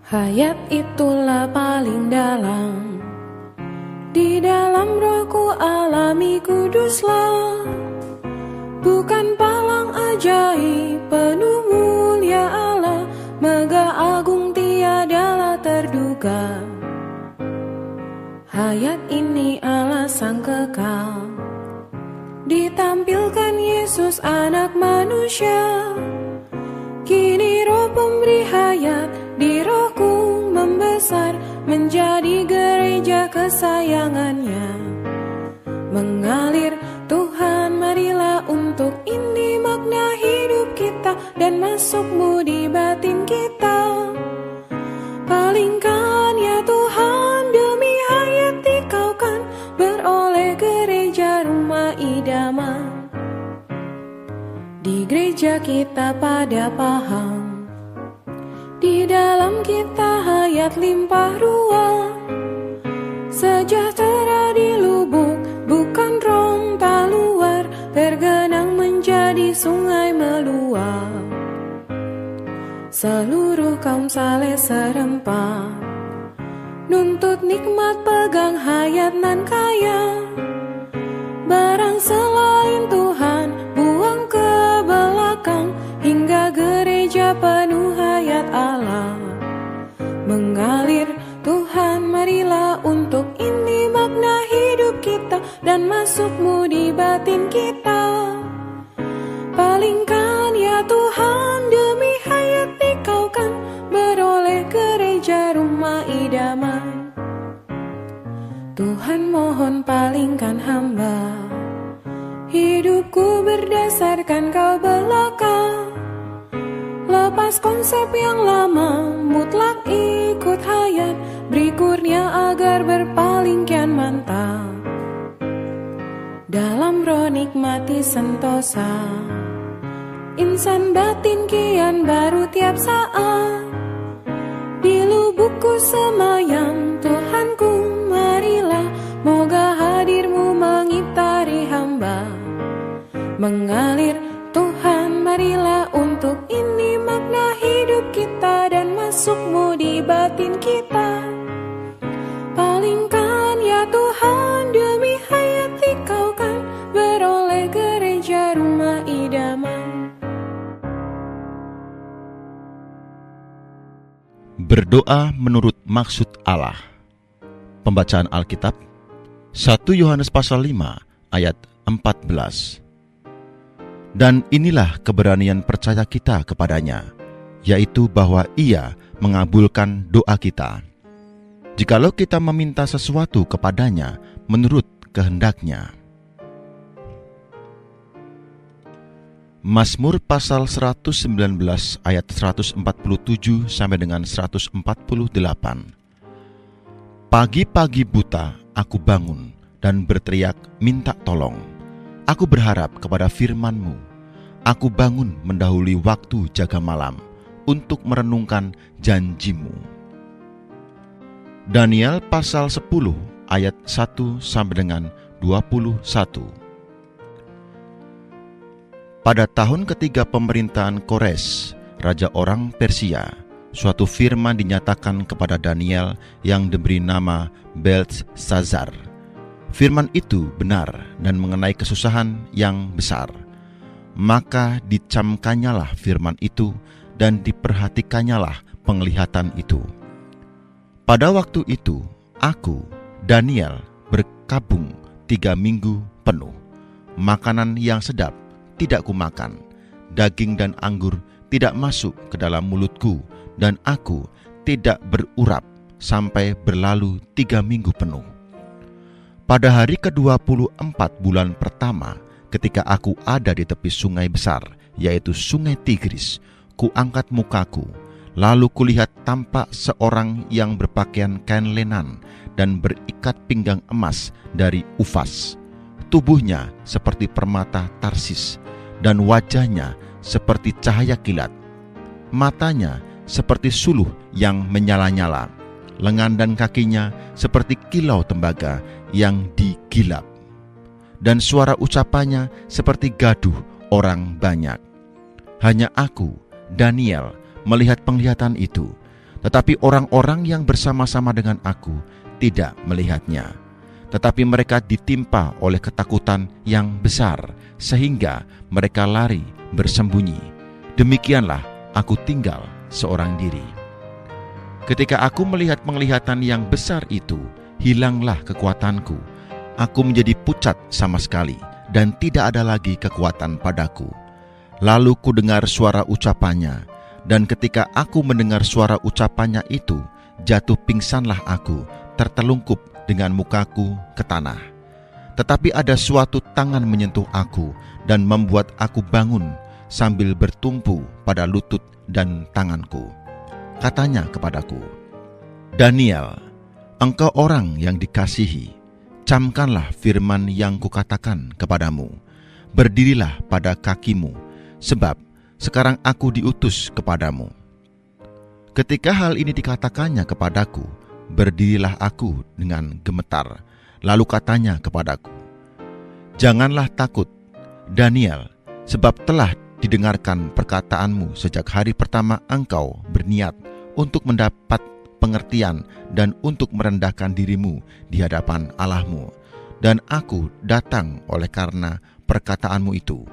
Hayat itulah paling dalam, di dalam rohku alami kuduslah. Bukan palang ajaib penuh mulia Allah, megah agung tiadalah terduga. Hayat ini Allah sang kekal, ditampilkan Yesus anak manusia. Kini roh pemberi hayat di rohku membesar, menjadi gereja kesayangannya. Mengalir Tuhan, marilah untuk ini makna hidup kita, dan masukmu di batin kita. Palingkan ya Tuhan, demi hayat Dikau kan beroleh gereja rumah idaman. Di gereja kita pada paham, di dalam kita hayat limpah ruah. Sejahtera di lubuk, bukan ronta luar, tergenang menjadi sungai meluap. Seluruh kaum saleh serempak, nuntut nikmat pegang hayat nan kaya. Barang selain Tuhan buang ke belakang, hingga gereja penuh hayat Allah. Mengalir Tuhan, marilah untuk ini makna hidup kita, dan masukmu di batin kita. Palingkan ya Tuhan, demi hayat Dikau kan beroleh gereja rumah idaman. Tuhan mohon palingkan hamba, hidupku berdasarkan Kau belaka. Lepas konsep yang lama, mutlak ikut hayat, beri kurnia agar berpaling kian mantap. Dalam roh nikmati sentosa, insan batin kian baru tiap saat. Di lubukku semayam Tuhanku, marilah moga hadirmu mengitari hamba. Mengalir Tuhan, marilah untuk ini makna hidup kita, dan masukmu di batin kita. Palingkan ya Tuhan, demi hayat Dikau kan beroleh gereja rumah idaman. Berdoa menurut maksud Allah. Pembacaan Alkitab 1 Yohanes pasal 5 ayat 14. Dan inilah keberanian percaya kita kepadanya, yaitu bahwa Ia mengabulkan doa kita, jikalau kita meminta sesuatu kepadanya menurut kehendak-Nya. Mazmur pasal 119 ayat 147 sampai dengan 148. Pagi-pagi buta aku bangun dan berteriak minta tolong. Aku berharap kepada firman-Mu. Aku bangun mendahului waktu jaga malam untuk merenungkan janji-Mu. Daniel pasal 10 ayat 1 sampai dengan 21. Pada tahun ketiga pemerintahan Kores, raja orang Persia, suatu firman dinyatakan kepada Daniel yang diberi nama Beltesazar. Firman itu benar dan mengenai kesusahan yang besar. Maka dicamkannyalah firman itu dan diperhatikannyalah penglihatan itu. Pada waktu itu, aku, Daniel, berkabung 3 minggu penuh. Makanan yang sedap tidak kumakan, daging dan anggur tidak masuk ke dalam mulutku, dan aku tidak berurap sampai berlalu 3 minggu penuh. Pada hari ke-24 bulan pertama, ketika aku ada di tepi sungai besar, yaitu sungai Tigris, kuangkat mukaku, lalu kulihat tampak seorang yang berpakaian kain lenan dan berikat pinggang emas dari Ufas. Tubuhnya seperti permata Tarsis, dan wajahnya seperti cahaya kilat. Matanya seperti suluh yang menyala-nyala, lengan dan kakinya seperti kilau tembaga yang digilap, dan suara ucapannya seperti gaduh orang banyak. Hanya aku, Daniel, melihat penglihatan itu, Tetapi orang-orang yang bersama-sama dengan aku tidak melihatnya. Tetapi mereka ditimpa oleh ketakutan yang besar, sehingga mereka lari bersembunyi. Demikianlah aku tinggal seorang diri. Ketika aku melihat penglihatan yang besar itu, hilanglah kekuatanku. Aku menjadi pucat sama sekali, dan tidak ada lagi kekuatan padaku. Lalu ku dengar suara ucapannya, dan ketika aku mendengar suara ucapannya itu, jatuh pingsanlah aku, tertelungkup dengan mukaku ke tanah. Tetapi ada suatu tangan menyentuh aku dan membuat aku bangun sambil bertumpu pada lutut dan tanganku. Katanya kepadaku, "Daniel, engkau orang yang dikasihi, camkanlah firman yang kukatakan kepadamu. Berdirilah pada kakimu, sebab sekarang aku diutus kepadamu." Ketika hal ini dikatakannya kepadaku, berdirilah aku dengan gemetar. Lalu katanya kepadaku, "Janganlah takut, Daniel, sebab telah didengarkan perkataanmu sejak hari pertama engkau berniat untuk mendapat pengertian dan untuk merendahkan dirimu di hadapan Allahmu. Dan aku datang oleh karena perkataanmu itu."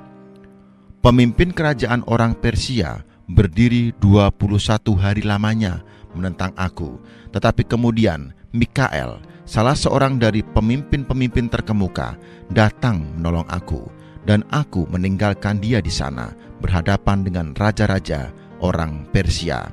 Pemimpin kerajaan orang Persia berdiri 21 hari lamanya menentang aku. Tetapi kemudian Mikael, salah seorang dari pemimpin-pemimpin terkemuka, datang menolong aku. Dan aku meninggalkan dia di sana berhadapan dengan raja-raja orang Persia.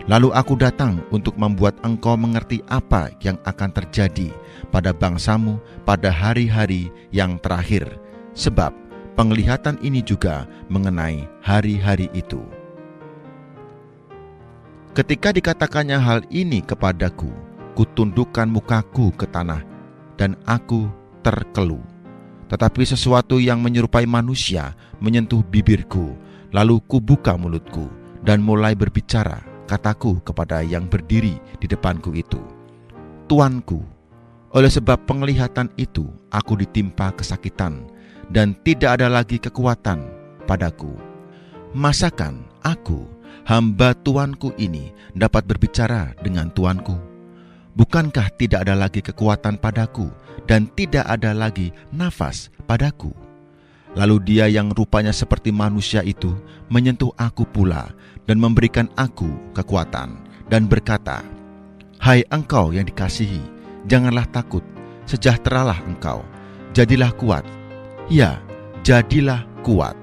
Lalu aku datang untuk membuat engkau mengerti apa yang akan terjadi pada bangsamu pada hari-hari yang terakhir, sebab penglihatan ini juga mengenai hari-hari itu. Ketika dikatakannya hal ini kepadaku, kutundukkan mukaku ke tanah dan aku terkeluh. Tetapi sesuatu yang menyerupai manusia menyentuh bibirku, lalu kubuka mulutku dan mulai berbicara. Kataku kepada yang berdiri di depanku itu, "Tuanku, oleh sebab penglihatan itu aku ditimpa kesakitan dan tidak ada lagi kekuatan padaku. Masakan aku, hamba tuanku ini, dapat berbicara dengan tuanku? Bukankah tidak ada lagi kekuatan padaku dan tidak ada lagi nafas padaku?" Lalu dia yang rupanya seperti manusia itu menyentuh aku pula dan memberikan aku kekuatan dan berkata, "Hai engkau yang dikasihi, janganlah takut, sejahteralah engkau, jadilah kuat. Ya, jadilah kuat."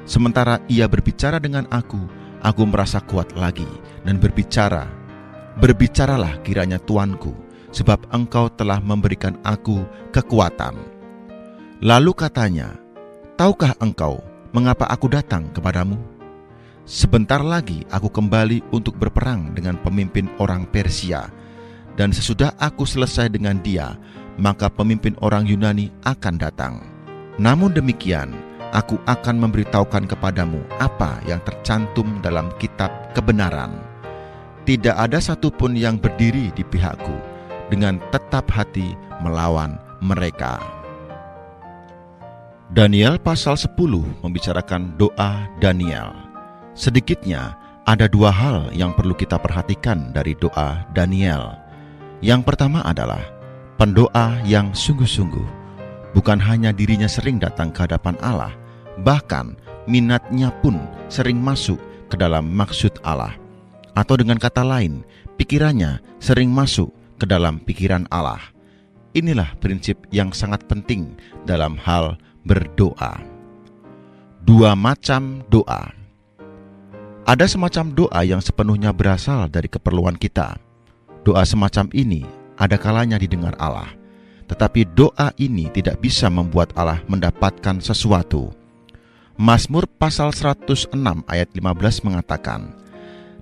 Sementara ia berbicara dengan aku merasa kuat lagi dan berbicara, "Berbicaralah kiranya tuanku, sebab engkau telah memberikan aku kekuatan." Lalu katanya, "Tahukah engkau mengapa aku datang kepadamu? Sebentar lagi aku kembali untuk berperang dengan pemimpin orang Persia, dan sesudah aku selesai dengan dia, maka pemimpin orang Yunani akan datang. Namun demikian, aku akan memberitahukan kepadamu apa yang tercantum dalam kitab kebenaran. Tidak ada satupun yang berdiri di pihakku dengan tetap hati melawan mereka." Daniel pasal 10 membicarakan doa Daniel. Sedikitnya ada dua hal yang perlu kita perhatikan dari doa Daniel. Yang pertama adalah pendoa yang sungguh-sungguh. Bukan hanya dirinya sering datang ke hadapan Allah, bahkan minatnya pun sering masuk ke dalam maksud Allah. Atau dengan kata lain, pikirannya sering masuk ke dalam pikiran Allah. Inilah prinsip yang sangat penting dalam hal berdoa. Dua macam doa. Ada semacam doa yang sepenuhnya berasal dari keperluan kita. Doa semacam ini ada kalanya didengar Allah, tetapi doa ini tidak bisa membuat Allah mendapatkan sesuatu. Mazmur pasal 106 ayat 15 mengatakan,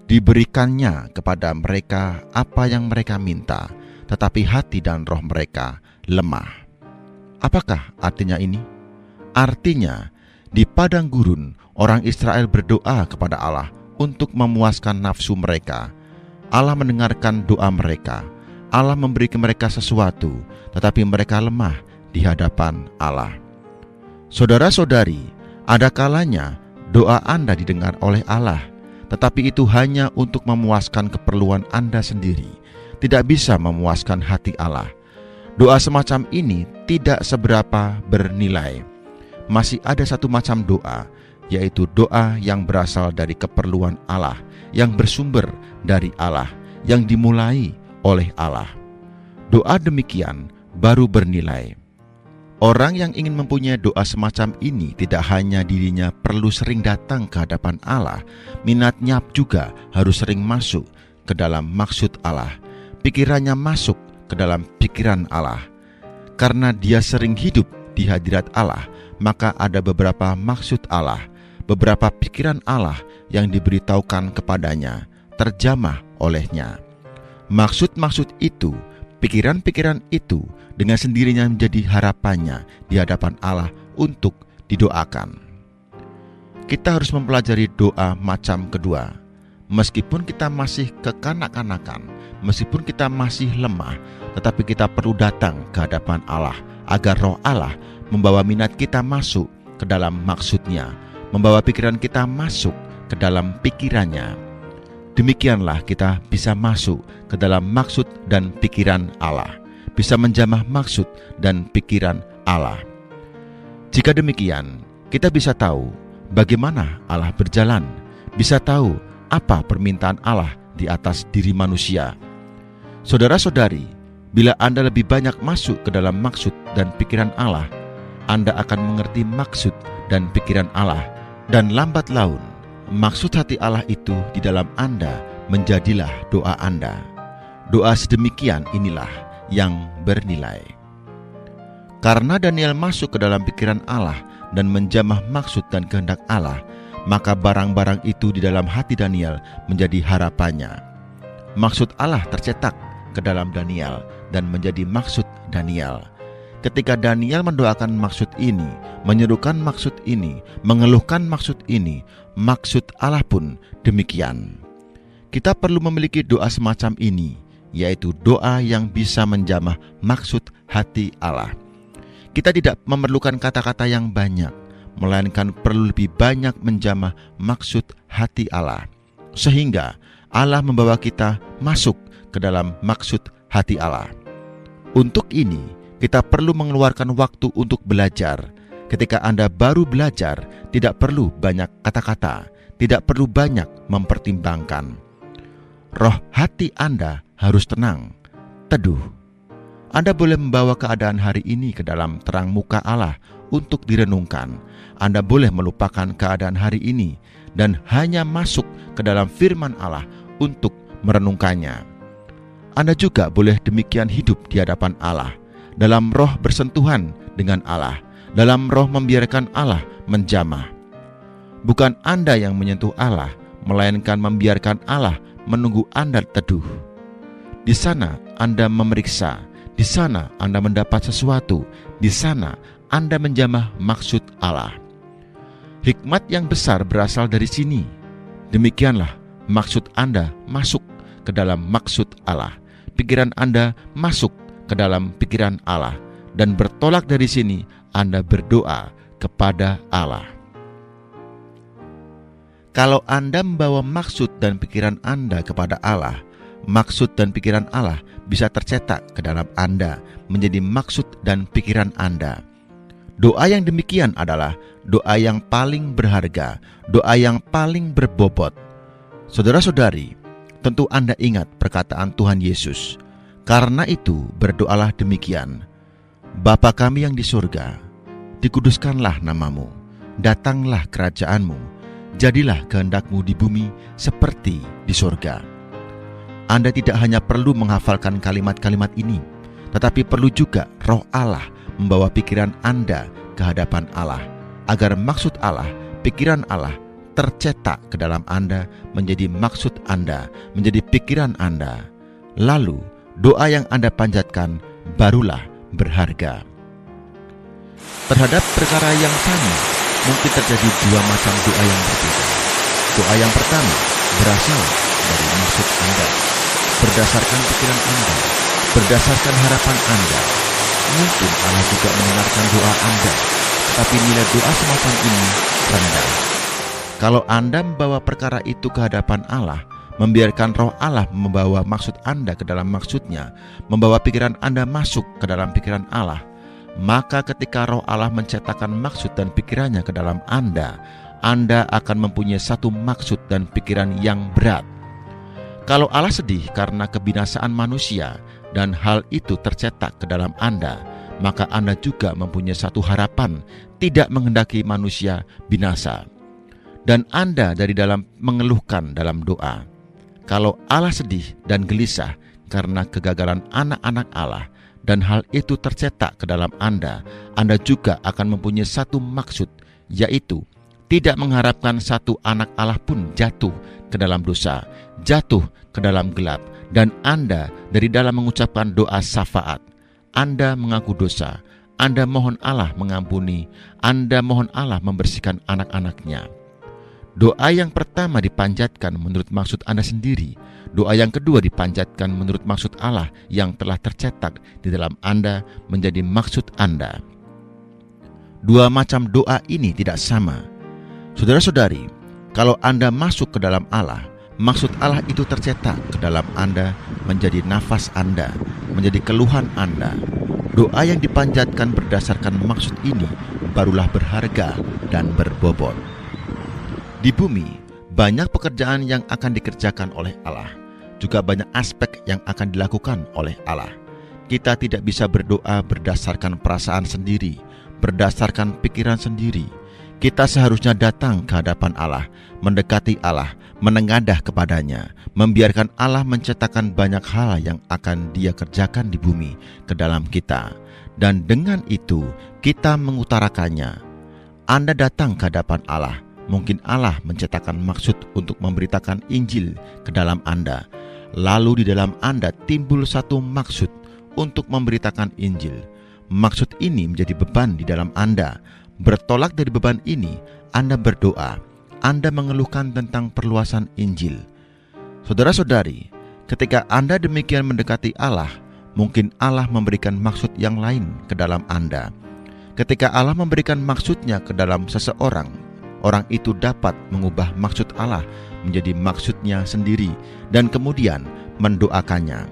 "Diberikannya kepada mereka apa yang mereka minta, tetapi hati dan roh mereka lemah." Apakah artinya ini? Artinya, di padang gurun, orang Israel berdoa kepada Allah untuk memuaskan nafsu mereka. Allah mendengarkan doa mereka. Allah memberi mereka sesuatu, tetapi mereka lemah di hadapan Allah. Saudara-saudari, ada kalanya doa Anda didengar oleh Allah, tetapi itu hanya untuk memuaskan keperluan Anda sendiri, tidak bisa memuaskan hati Allah. Doa semacam ini tidak seberapa bernilai. Masih ada satu macam doa, yaitu doa yang berasal dari keperluan Allah, yang bersumber dari Allah, yang dimulai oleh Allah. Doa demikian baru bernilai. Orang yang ingin mempunyai doa semacam ini tidak hanya dirinya perlu sering datang ke hadapan Allah, minatnya juga harus sering masuk ke dalam maksud Allah. Pikirannya masuk ke dalam pikiran Allah. Karena dia sering hidup di hadirat Allah, maka ada beberapa maksud Allah, beberapa pikiran Allah yang diberitahukan kepadanya, terjamah olehnya. Maksud-maksud itu, pikiran-pikiran itu dengan sendirinya menjadi harapannya di hadapan Allah untuk didoakan. Kita harus mempelajari doa macam kedua. Meskipun kita masih kekanak-kanakan, meskipun kita masih lemah, tetapi kita perlu datang ke hadapan Allah agar Roh Allah membawa minat kita masuk ke dalam maksudnya, membawa pikiran kita masuk ke dalam pikirannya. Demikianlah kita bisa masuk ke dalam maksud dan pikiran Allah, bisa menjamah maksud dan pikiran Allah. Jika demikian, kita bisa tahu bagaimana Allah berjalan, bisa tahu apa permintaan Allah di atas diri manusia. Saudara-saudari, bila Anda lebih banyak masuk ke dalam maksud dan pikiran Allah, Anda akan mengerti maksud dan pikiran Allah, dan lambat laun maksud hati Allah itu di dalam Anda menjadilah doa Anda. Doa sedemikian inilah yang bernilai. Karena Daniel masuk ke dalam pikiran Allah dan menjamah maksud dan kehendak Allah, maka barang-barang itu di dalam hati Daniel menjadi harapannya. Maksud Allah tercetak ke dalam Daniel dan menjadi maksud Daniel. Ketika Daniel mendoakan maksud ini, menyerukan maksud ini, mengeluhkan maksud ini, maksud Allah pun demikian. Kita perlu memiliki doa semacam ini, yaitu doa yang bisa menjamah maksud hati Allah. Kita tidak memerlukan kata-kata yang banyak, melainkan perlu lebih banyak menjamah maksud hati Allah, sehingga Allah membawa kita masuk ke dalam maksud hati Allah. Untuk ini, kita perlu mengeluarkan waktu untuk belajar. Ketika Anda baru belajar, tidak perlu banyak kata-kata, tidak perlu banyak mempertimbangkan. Roh hati Anda harus tenang, teduh. Anda boleh membawa keadaan hari ini ke dalam terang muka Allah untuk direnungkan. Anda boleh melupakan keadaan hari ini dan hanya masuk ke dalam firman Allah untuk merenungkannya. Anda juga boleh demikian hidup di hadapan Allah, dalam roh bersentuhan dengan Allah, dalam roh membiarkan Allah menjamah. Bukan Anda yang menyentuh Allah, melainkan membiarkan Allah menunggu Anda teduh. Di sana Anda memeriksa, di sana Anda mendapat sesuatu, di sana Anda menjamah maksud Allah. Hikmat yang besar berasal dari sini. Demikianlah maksud Anda masuk ke dalam maksud Allah. Pikiran Anda masuk ke dalam pikiran Allah, dan bertolak dari sini Anda berdoa kepada Allah. Kalau Anda membawa maksud dan pikiran Anda kepada Allah, maksud dan pikiran Allah bisa tercetak ke dalam Anda menjadi maksud dan pikiran Anda. Doa yang demikian adalah doa yang paling berharga, doa yang paling berbobot. Saudara-saudari, tentu Anda ingat perkataan Tuhan Yesus. Karena itu berdoalah demikian: Bapa kami yang di surga, dikuduskanlah namamu, datanglah kerajaanmu, jadilah kehendak-Mu di bumi seperti di surga. Anda tidak hanya perlu menghafalkan kalimat-kalimat ini, tetapi perlu juga Roh Allah membawa pikiran Anda ke hadapan Allah, agar maksud Allah, pikiran Allah tercetak ke dalam Anda, menjadi maksud Anda, menjadi pikiran Anda. Lalu doa yang Anda panjatkan barulah berharga. Terhadap perkara yang sama, mungkin terjadi dua macam doa yang berbeda. Doa yang pertama berasal dari maksud Anda, berdasarkan pikiran Anda, berdasarkan harapan Anda. Mungkin Allah juga mendengarkan doa Anda, tetapi nilai doa semacam ini rendah. Kalau Anda membawa perkara itu ke hadapan Allah, membiarkan Roh Allah membawa maksud Anda ke dalam maksudnya, membawa pikiran Anda masuk ke dalam pikiran Allah, maka ketika Roh Allah mencetakkan maksud dan pikirannya ke dalam Anda akan mempunyai satu maksud dan pikiran yang berat. Kalau Allah sedih karena kebinasaan manusia dan hal itu tercetak ke dalam Anda, maka Anda juga mempunyai satu harapan, tidak menghendaki manusia binasa. Dan Anda dari dalam mengeluhkan dalam doa. Kalau Allah sedih dan gelisah karena kegagalan anak-anak Allah dan hal itu tercetak ke dalam Anda juga akan mempunyai satu maksud, yaitu tidak mengharapkan satu anak Allah pun jatuh ke dalam dosa, jatuh ke dalam gelap. Dan Anda dari dalam mengucapkan doa syafaat, Anda mengaku dosa, Anda mohon Allah mengampuni, Anda mohon Allah membersihkan anak-anaknya. Doa yang pertama dipanjatkan menurut maksud Anda sendiri. Doa yang kedua dipanjatkan menurut maksud Allah yang telah tercetak di dalam Anda menjadi maksud Anda. Dua macam doa ini tidak sama. Saudara-saudari, kalau Anda masuk ke dalam Allah, maksud Allah itu tercetak ke dalam Anda menjadi nafas Anda, menjadi keluhan Anda. Doa yang dipanjatkan berdasarkan maksud ini barulah berharga dan berbobot. Di bumi, banyak pekerjaan yang akan dikerjakan oleh Allah. Juga banyak aspek yang akan dilakukan oleh Allah. Kita tidak bisa berdoa berdasarkan perasaan sendiri, berdasarkan pikiran sendiri. Kita seharusnya datang ke hadapan Allah, mendekati Allah, menengadah kepadanya, membiarkan Allah mencetakkan banyak hal yang akan Dia kerjakan di bumi ke dalam kita. Dan dengan itu, kita mengutarakannya. Anda datang ke hadapan Allah. Mungkin Allah mencetakkan maksud untuk memberitakan Injil ke dalam Anda. Lalu di dalam Anda timbul satu maksud untuk memberitakan Injil. Maksud ini menjadi beban di dalam Anda. Bertolak dari beban ini, Anda berdoa. Anda mengeluhkan tentang perluasan Injil. Saudara-saudari, ketika Anda demikian mendekati Allah, mungkin Allah memberikan maksud yang lain ke dalam Anda. Ketika Allah memberikan maksudnya ke dalam seseorang, orang itu dapat mengubah maksud Allah menjadi maksudnya sendiri dan kemudian mendoakannya.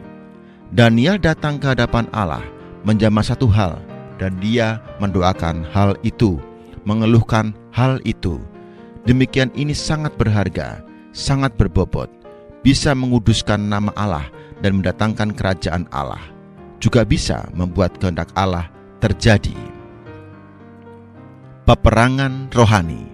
Daniel datang ke hadapan Allah menjamah satu hal dan dia mendoakan hal itu, mengeluhkan hal itu. Demikian ini sangat berharga, sangat berbobot, bisa menguduskan nama Allah dan mendatangkan kerajaan Allah. Juga bisa membuat kehendak Allah terjadi. Peperangan rohani.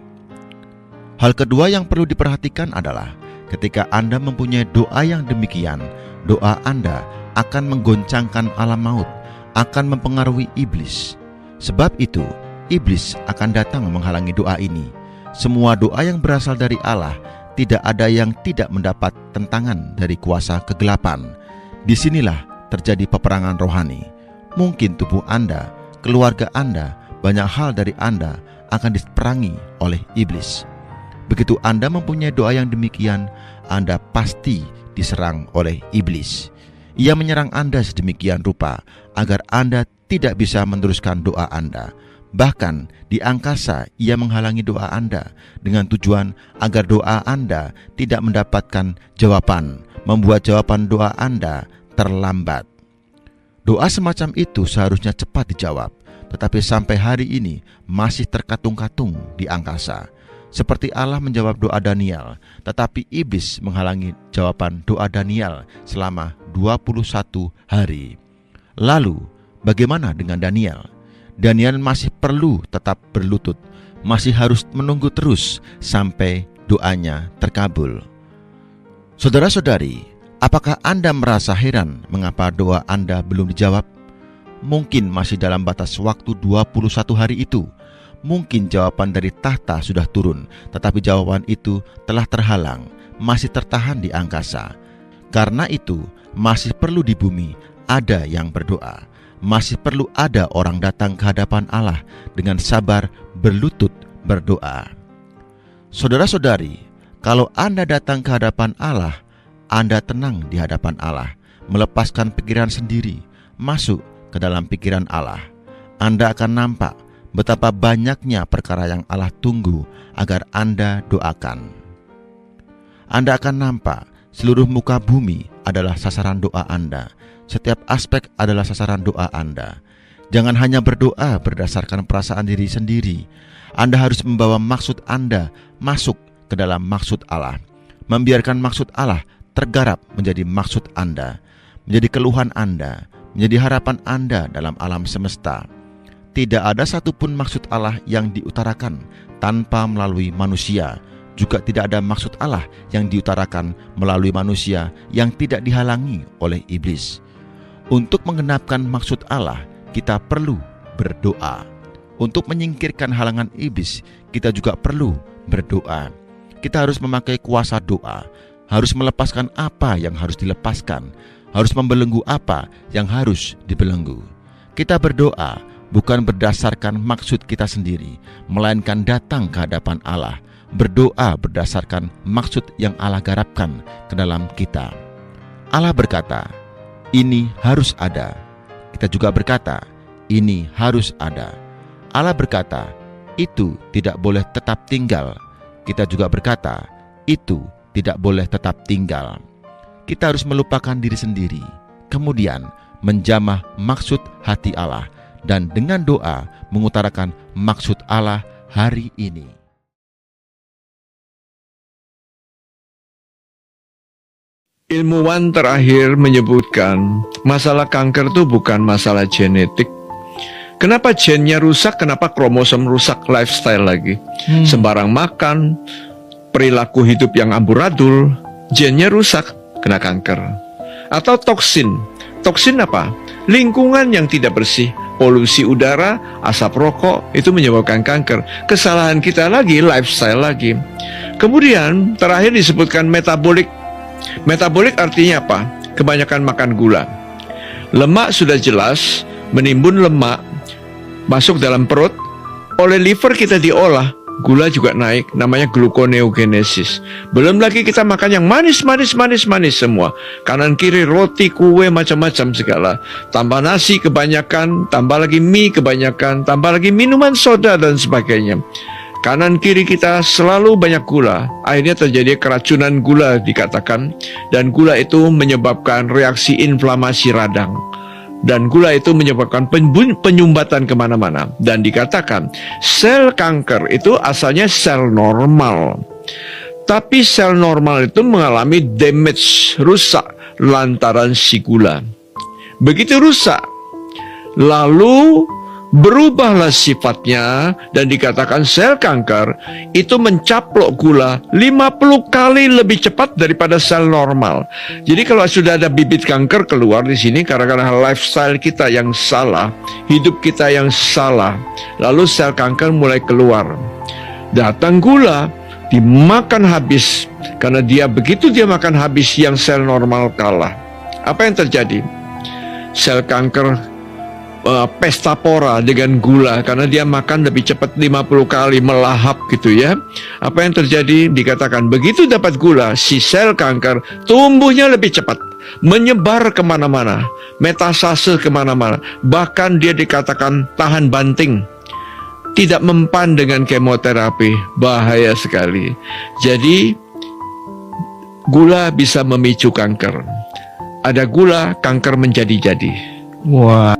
Hal kedua yang perlu diperhatikan adalah ketika Anda mempunyai doa yang demikian, doa Anda akan menggoncangkan alam maut, akan mempengaruhi iblis. Sebab itu, iblis akan datang menghalangi doa ini. Semua doa yang berasal dari Allah, tidak ada yang tidak mendapat tentangan dari kuasa kegelapan. Disinilah terjadi peperangan rohani. Mungkin tubuh Anda, keluarga Anda, banyak hal dari Anda akan diperangi oleh iblis. Begitu Anda mempunyai doa yang demikian, Anda pasti diserang oleh iblis. Ia menyerang Anda sedemikian rupa agar Anda tidak bisa meneruskan doa Anda. Bahkan di angkasa ia menghalangi doa Anda dengan tujuan agar doa Anda tidak mendapatkan jawaban, membuat jawaban doa Anda terlambat. Doa semacam itu seharusnya cepat dijawab, tetapi sampai hari ini masih terkatung-katung di angkasa. Seperti Allah menjawab doa Daniel, tetapi iblis menghalangi jawaban doa Daniel selama 21 hari. Lalu, bagaimana dengan Daniel? Daniel masih perlu tetap berlutut, masih harus menunggu terus sampai doanya terkabul. Saudara-saudari, apakah Anda merasa heran mengapa doa Anda belum dijawab? Mungkin masih dalam batas waktu 21 hari itu. Mungkin jawaban dari tahta sudah turun, tetapi jawaban itu telah terhalang, masih tertahan di angkasa. Karena itu, masih perlu di bumi ada yang berdoa. Masih perlu ada orang datang ke hadapan Allah dengan sabar berlutut berdoa. Saudara-saudari, kalau Anda datang ke hadapan Allah, Anda tenang di hadapan Allah, melepaskan pikiran sendiri, masuk ke dalam pikiran Allah. Anda akan nampak betapa banyaknya perkara yang Allah tunggu agar Anda doakan. Anda akan nampak seluruh muka bumi adalah sasaran doa Anda. Setiap aspek adalah sasaran doa Anda. Jangan hanya berdoa berdasarkan perasaan diri sendiri. Anda harus membawa maksud Anda masuk ke dalam maksud Allah. Membiarkan maksud Allah tergarap menjadi maksud Anda, menjadi keluhan Anda, menjadi harapan Anda dalam alam semesta. Tidak ada satupun maksud Allah yang diutarakan tanpa melalui manusia. Juga tidak ada maksud Allah yang diutarakan melalui manusia yang tidak dihalangi oleh iblis. Untuk menggenapkan maksud Allah, kita perlu berdoa. Untuk menyingkirkan halangan iblis, kita juga perlu berdoa. Kita harus memakai kuasa doa, harus melepaskan apa yang harus dilepaskan, harus membelenggu apa yang harus dibelenggu. Kita berdoa bukan berdasarkan maksud kita sendiri, melainkan datang ke hadapan Allah, berdoa berdasarkan maksud yang Allah garapkan ke dalam kita. Allah berkata, ini harus ada. Kita juga berkata, ini harus ada. Allah berkata, itu tidak boleh tetap tinggal. Kita juga berkata, itu tidak boleh tetap tinggal. Kita harus melupakan diri sendiri, kemudian menjamah maksud hati Allah, dan dengan doa mengutarakan maksud Allah hari ini. Ilmuwan terakhir menyebutkan masalah kanker itu bukan masalah genetik. Kenapa gennya rusak, kenapa kromosom rusak, lifestyle lagi. Sembarang makan, perilaku hidup yang amburadul, gennya rusak, kena kanker. Atau toksin. Toksin apa? Lingkungan yang tidak bersih, polusi udara, asap rokok, itu menyebabkan kanker. Kesalahan kita lagi, lifestyle lagi. Kemudian terakhir disebutkan metabolik. Metabolik artinya apa? Kebanyakan makan gula. Lemak sudah jelas, menimbun lemak, masuk dalam perut, oleh liver kita diolah, gula juga naik, namanya gluconeogenesis. Belum lagi kita makan yang manis semua. Kanan kiri roti, kue, macam-macam segala. Tambah nasi kebanyakan, tambah lagi mie kebanyakan, tambah lagi minuman soda dan sebagainya. Kanan kiri kita selalu banyak gula. Akhirnya terjadi keracunan gula dikatakan. Dan gula itu menyebabkan reaksi inflamasi radang. Dan gula itu menyebabkan penyumbatan kemana-mana. Dan dikatakan sel kanker itu asalnya sel normal. Tapi sel normal itu mengalami damage, rusak lantaran si gula. Begitu rusak, lalu berubahlah sifatnya dan dikatakan sel kanker itu mencaplok gula 50 kali lebih cepat daripada sel normal. Jadi kalau sudah ada bibit kanker keluar di sini karena lifestyle kita yang salah, hidup kita yang salah, lalu sel kanker mulai keluar. Datang gula, dimakan habis. Karena begitu dia makan habis yang sel normal kalah. Apa yang terjadi? Sel kanker pesta pora dengan gula karena dia makan lebih cepat 50 kali, melahap gitu ya. Apa yang terjadi? Dikatakan begitu dapat gula, si sel kanker tumbuhnya lebih cepat, menyebar kemana-mana, metastase kemana-mana. Bahkan dia dikatakan tahan banting, tidak mempan dengan kemoterapi. Bahaya sekali. Jadi gula bisa memicu kanker. Ada gula, kanker menjadi-jadi. Wah.